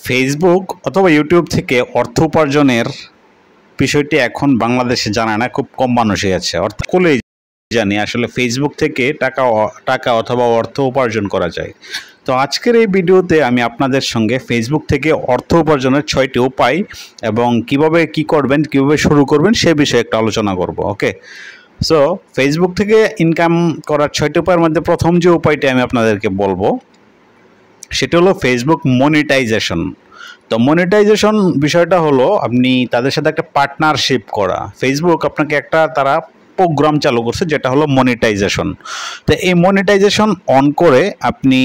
Facebook অথবা YouTube থেকে অর্থ উপার্জনের বিষয়টি এখন বাংলাদেশে জানা না, খুব কম মানুষই আছে। অর্থাৎ সকলেই জানি আসলে ফেসবুক থেকে টাকা অথবা অর্থ উপার্জন করা যায়। তো আজকের এই ভিডিওতে আমি আপনাদের সঙ্গে ফেসবুক থেকে অর্থ উপার্জনের 6টি উপায় এবং কিভাবে কি করবেন, কিভাবে শুরু করবেন সে বিষয়ে একটা আলোচনা করব। ওকে, সো ফেসবুক থেকে ইনকাম করার 6টি উপায়ের মধ্যে প্রথম যে উপায়টি আমি আপনাদেরকে বলবো সেটা হলো ফেসবুক মনিটাইজেশন। তো মনিটাইজেশন বিষয়টা হলো আপনি তাদের সাথে একটা পার্টনারশিপ করা। ফেসবুক আপনাকে তারা প্রোগ্রাম চালু করছে যেটা হলো মনিটাইজেশন। তো এই মনিটাইজেশন অন করে আপনি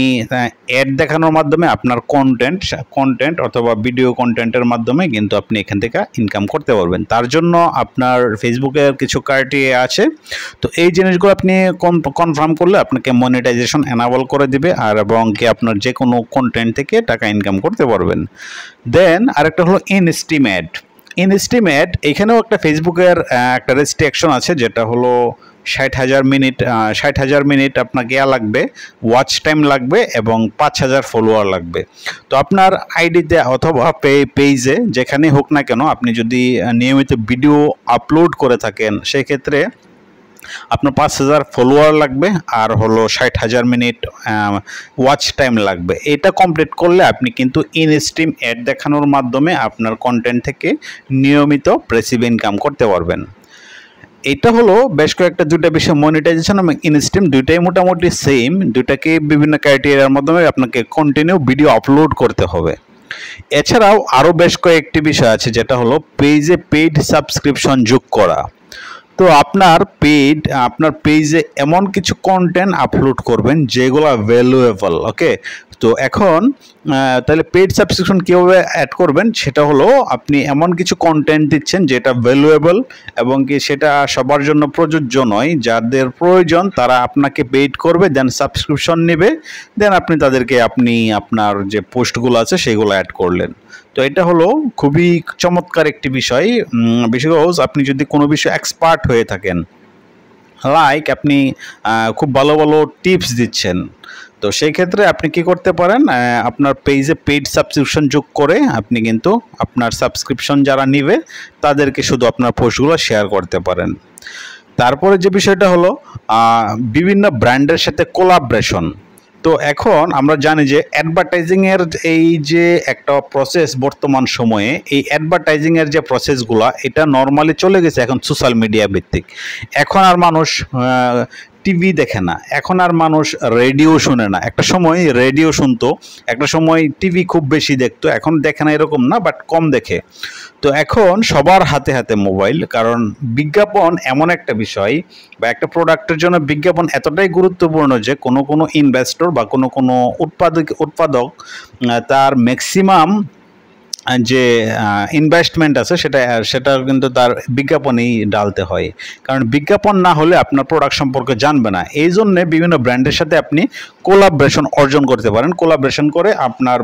অ্যাড দেখানোর মাধ্যমে আপনার কন্টেন্ট অথবা ভিডিও কন্টেন্টের মাধ্যমে কিন্তু আপনি এখান থেকে ইনকাম করতে পারবেন। তার জন্য আপনার ফেসবুকের কিছু ক্রাইটেরিয়া আছে। তো এই জিনিসগুলো আপনি কনফার্ম করলে আপনাকে মনিটাইজেশন এনাবল করে দিবে এবং কি আপনার যে কোনো কন্টেন্ট থেকে টাকা ইনকাম করতে পারবেন। দেন আরেকটা হলো ইনস্টিমেট। এখানেও একটা ফেসবুকের একটা রেস্ট্রিকশন আছে যেটা হলো 60,000 মিনিট আপনাকে লাগবে, ওয়াচ টাইম লাগবে এবং 5,000 ফলোয়ার লাগবে। তো আপনার আইডিতে অথবা পেজে যেখানেই হোক না কেন আপনি যদি নিয়মিত ভিডিও আপলোড করে থাকেন সেক্ষেত্রে আপনার 5,000 ফলোয়ার লাগবে আর হলো 60,000 মিনিট ওয়াচ টাইম লাগবে। এটা কমপ্লিট করলে আপনি কিন্তু ইনস্ট্রিম অ্যাড দেখানোর মাধ্যমে আপনার কন্টেন্ট থেকে নিয়মিত প্যাসিভ ইনকাম করতে পারবেন। এটা হলো বেশ কয়েকটা দুইটা বিষয়, মনিটাইজেশন এবং ইনস্ট্রিম দুইটাই মোটামুটি সেম। দুইটাকে বিভিন্ন ক্রাইটেরিয়ার মাধ্যমে আপনাকে কন্টিনিউ ভিডিও আপলোড করতে হবে। এছাড়াও আরও বেশ কয়েকটি বিষয় আছে যেটা হলো পেজে পেইড সাবস্ক্রিপশন যোগ করা। তো আপনার পেজে এমন কিছু কন্টেন্ট আপলোড করবেন যেগুলো ভ্যালুয়েবল। ওকে, তো এখন তাহলে পেইড সাবস্ক্রিপশন কীভাবে অ্যাড করবেন সেটা হলো আপনি এমন কিছু কন্টেন্ট দিচ্ছেন যেটা ভ্যালুয়েবল এবং কি সেটা সবার জন্য প্রযোজ্য নয়। যাদের প্রয়োজন তারা আপনাকে পেইড করবে, দেন সাবস্ক্রিপশন নেবে, দেন আপনি তাদেরকে আপনার যে পোস্টগুলো আছে সেগুলো অ্যাড করলেন। তো এটা হলো খুবই চমৎকার একটি বিষয়। বিশেষ আপনি যদি কোনো বিষয়ে এক্সপার্ট হয়ে থাকেন, লাইক আপনি খুব ভালো ভালো টিপস দিচ্ছেন, তো সেই ক্ষেত্রে আপনি কি করতে পারেন, আপনার পেজে পেইড সাবস্ক্রিপশন যোগ করে আপনি কিন্তু আপনার সাবস্ক্রিপশন যারা নিবে তাদেরকে শুধু আপনার পোস্টগুলো শেয়ার করতে পারেন। তারপরে যে বিষয়টা হলো বিভিন্ন ব্র্যান্ডের সাথে কোলাবরেশন। তো এখন আমরা জানি যে অ্যাডভার্টাইজিংয়ের এই যে একটা প্রসেস বর্তমান সময়ে, এই অ্যাডভার্টাইজিংয়ের যে প্রসেসগুলো এটা নর্মালি চলে গেছে এখন সোশ্যাল মিডিয়া ভিত্তিক। এখন আর মানুষ টিভি দেখে না, এখন আর মানুষ রেডিও শুনে না। একটা সময় রেডিও শুনতো, একটা সময় টিভি খুব বেশি দেখতো, এখন দেখে না এরকম না, বাট কম দেখে। তো এখন সবার হাতে হাতে মোবাইল, কারণ বিজ্ঞাপন এমন একটা বিষয় বা একটা প্রোডাক্টের জন্য বিজ্ঞাপন এতটাই গুরুত্বপূর্ণ যে কোনো ইনভেস্টর বা কোনো উৎপাদক তার ম্যাক্সিমাম যে ইনভেস্টমেন্ট আছে সেটা কিন্তু তার বিজ্ঞাপনেই ডালতে হয়, কারণ বিজ্ঞাপন না হলে আপনার প্রোডাক্ট সম্পর্কে জানবে না। এই জন্যে বিভিন্ন ব্র্যান্ডের সাথে আপনি কোলাবরেশন অর্জন করতে পারেন। কোলাবরেশন করে আপনার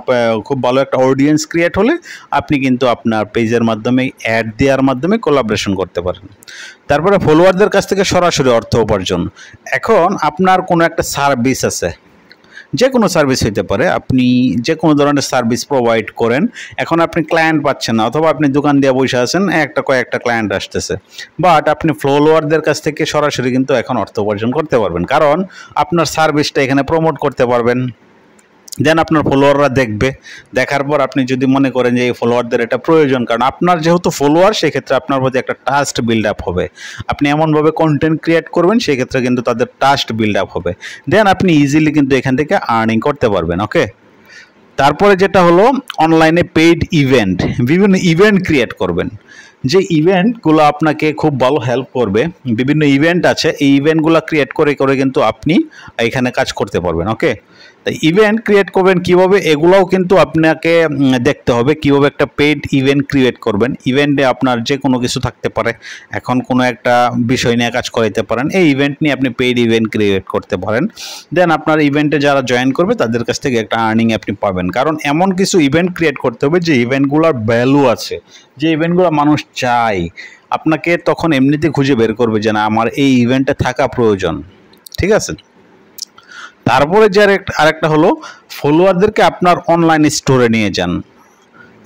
খুব ভালো একটা অডিয়েন্স ক্রিয়েট হলে আপনি কিন্তু আপনার পেজের মাধ্যমে অ্যাড দেওয়ার মাধ্যমে কোলাবরেশন করতে পারেন। তারপরে ফলোয়ারদের কাছ থেকে সরাসরি অর্থ উপার্জন। এখন আপনার কোনো একটা সার্ভিস আছে, যে কোনো সার্ভিস হইতে পারে, আপনি যে কোনো ধরনের সার্ভিস প্রোভাইড করেন, এখন আপনি ক্লায়েন্ট পাচ্ছেন না অথবা আপনি দোকান দিয়ে বসে আছেন, কয়েকটা ক্লায়েন্ট আসতেছে, বাট আপনি ফলোয়ারদের কাছ থেকে সরাসরি কিন্তু এখন অর্থ উপার্জন করতে পারবেন, কারণ আপনার সার্ভিসটা এখানে প্রমোট করতে পারবেন। দেন আপনার ফলোয়াররা দেখবে, দেখার পর আপনি যদি মনে করেন যে এই ফলোয়ারদের এটা প্রয়োজন, কারণ আপনার যেহেতু ফলোয়ার সেক্ষেত্রে আপনার প্রতি একটা ট্রাস্ট বিল্ড আপ হবে। আপনি এমনভাবে কন্টেন্ট ক্রিয়েট করবেন সেক্ষেত্রে কিন্তু তাদের ট্রাস্ট বিল্ড আপ হবে, দেন আপনি ইজিলি কিন্তু এখান থেকে আর্নিং করতে পারবেন। ওকে, তারপরে যেটা হলো অনলাইনে পেইড ইভেন্ট, বিভিন্ন ইভেন্ট ক্রিয়েট করবেন। যে ইভেন্টগুলো আপনাকে খুব ভালো হেল্প করবে, বিভিন্ন ইভেন্ট আছে, এই ইভেন্টগুলো ক্রিয়েট করে কিন্তু আপনি এখানে কাজ করতে পারবেন। ওকে, ইভেন্ট ক্রিয়েট করবেন কিভাবে, এগুলোও কিন্তু আপনাকে দেখতে হবে কিভাবে একটা পেইড ইভেন্ট ক্রিয়েট করবেন। ইভেন্টে আপনার যে কোনো কিছু থাকতে পারে, এখন কোনো একটা বিষয় নিয়ে কাজ করাইতে পারেন, এই ইভেন্ট নিয়ে আপনি পেইড ইভেন্ট ক্রিয়েট করতে পারেন। দেন আপনার ইভেন্টে যারা জয়েন করবে তাদের কাছ থেকে একটা আর্নিং আপনি পাবেন, কারণ এমন কিছু ইভেন্ট ক্রিয়েট করতে হবে যে ইভেন্টগুলোর ভ্যালু আছে, যে ইভেন্টগুলো মানুষ চায়। আপনাকে তখন এমনিতে খুঁজে বের করবে যে না, আমার এই ইভেন্টে থাকা প্রয়োজন। ঠিক আছে, তারপরে যে আরেকটা হলো ফলোয়ারদেরকে আপনার অনলাইন স্টোরে নিয়ে যান।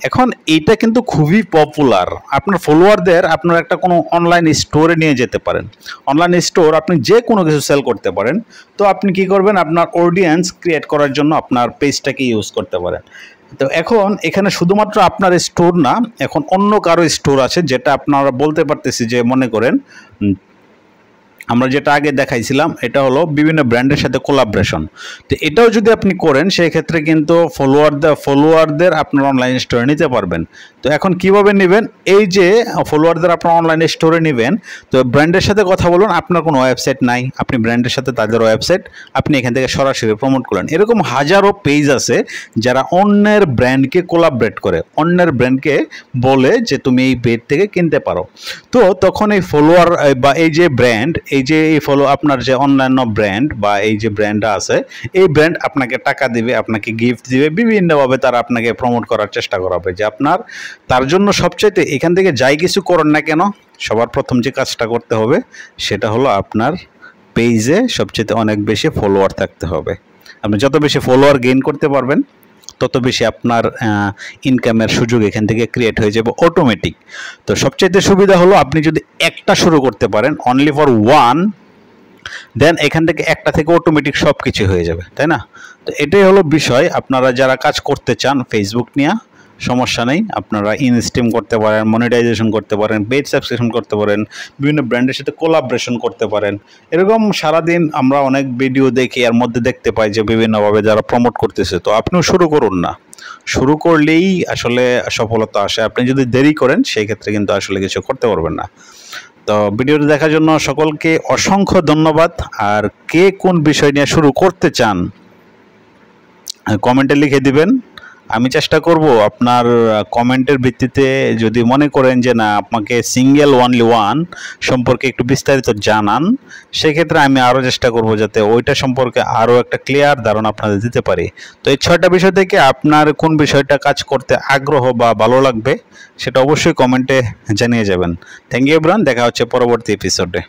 এখন এইটা কিন্তু খুবই পপুলার। আপনার ফলোয়ারদের আপনার একটা কোনো অনলাইন স্টোরে নিয়ে যেতে পারেন। অনলাইন স্টোর আপনি যে কোনো কিছু সেল করতে পারেন। তো আপনি কি করবেন, আপনার অডিয়েন্স ক্রিয়েট করার জন্য আপনার পেজটাকে ইউজ করতে পারেন। তো এখন এখানে শুধুমাত্র আপনার স্টোর না, এখন অন্য কারো স্টোর আছে, যেটা আপনারা বলতে পারতেছি যে মনে করেন আমরা যেটা আগে দেখাইছিলাম, এটা হলো বিভিন্ন ব্র্যান্ডের সাথে কোলাবরেশন। তো এটাও যদি আপনি করেন সেই ক্ষেত্রে কিন্তু ফলোয়ারদের আপনার অনলাইন স্টোরে নিতে পারবেন। তো এখন কিভাবে নেবেন, এই যে ফলোয়ারদের আপনার অনলাইন স্টোরে নেবেন, তো ব্র্যান্ডের সাথে কথা বলুন। আপনার কোনো ওয়েবসাইট নাই, আপনি ব্র্যান্ডের সাথে তাদের ওয়েবসাইট আপনি এখান থেকে সরাসরি প্রমোট করেন। এরকম হাজারো পেজ আছে যারা অন্যের ব্র্যান্ডকে কোলাবরেট করে, অন্যের ব্র্যান্ডকে বলে যে তুমি এই পেজ থেকে কিনতে পারো। তো তখন এই ফলোয়ার বা এই যে ব্র্যান্ড, এই যে এই আপনার যে অন্যান্য ব্র্যান্ড বা এই যে ব্র্যান্ডটা আছে, এই ব্র্যান্ড আপনাকে টাকা দিবে, আপনাকে গিফট দিবে, বিভিন্নভাবে তারা আপনাকে প্রমোট করার চেষ্টা করাবে। যে আপনার তার জন্য সবচাইতে এখান থেকে যাই কিছু করেন না কেন, সবার প্রথম যে কাজটা করতে হবে সেটা হলো আপনার পেজে সবচেয়ে অনেক বেশি ফলোয়ার থাকতে হবে। আপনি যত বেশি ফলোয়ার গেইন করতে পারবেন তত বেশি আপনার ইনকামের সুযোগ এখান থেকে ক্রিয়েট হয়ে যাবে অটোমেটিক। তো সবচেয়ে সুবিধা হলো আপনি যদি একটা শুরু করতে পারেন, অনলি ফর ওয়ান, দেন এখান থেকে একটা থেকে অটোমেটিক সব কিছু হয়ে যাবে, তাই না? তো এটাই হলো বিষয়। আপনারা যারা কাজ করতে চান ফেসবুক নিয়ে, সমস্যা নেই, আপনারা ইনস্ট্রিম করতে পারেন, মনিটাইজেশন করতে পারেন, পেজ সাবস্ক্রিপশন করতে পারেন, বিভিন্ন ব্র্যান্ডের সাথে কোলাবরেশন করতে পারেন। এরকম সারাদিন আমরা অনেক ভিডিও দেখি, এর মধ্যে দেখতে পাই যে বিভিন্নভাবে যারা প্রমোট করতেছে। তো আপনিও শুরু করুন না, শুরু করলেই আসলে সফলতা আসে। আপনি যদি দেরি করেন সেই ক্ষেত্রে কিন্তু আসলে কিছু করতে পারবেন না। তো ভিডিওটি দেখার জন্য সকলকে অসংখ্য ধন্যবাদ। আর কে কোন বিষয় নিয়ে শুরু করতে চান কমেন্টে লিখে দিবেন। আমি চেষ্টা করব আপনার কমেন্টের ভিত্তিতে, যদি মনে করেন যে না আপনাকে সিঙ্গেল অনলি ওয়ান সম্পর্কে একটু বিস্তারিত জানান, সেক্ষেত্রে আমি আরও চেষ্টা করব যাতে ওইটা সম্পর্কে আরও একটা ক্লিয়ার ধারণা আপনাদের দিতে পারি। তো এই 6টা বিষয় থেকে আপনার কোন বিষয়টা কাজ করতে আগ্রহ বা ভালো লাগবে সেটা অবশ্যই কমেন্টে জানিয়ে যাবেন। থ্যাংক ইউ এভরিওয়ান, দেখা হচ্ছে পরবর্তী এপিসোডে।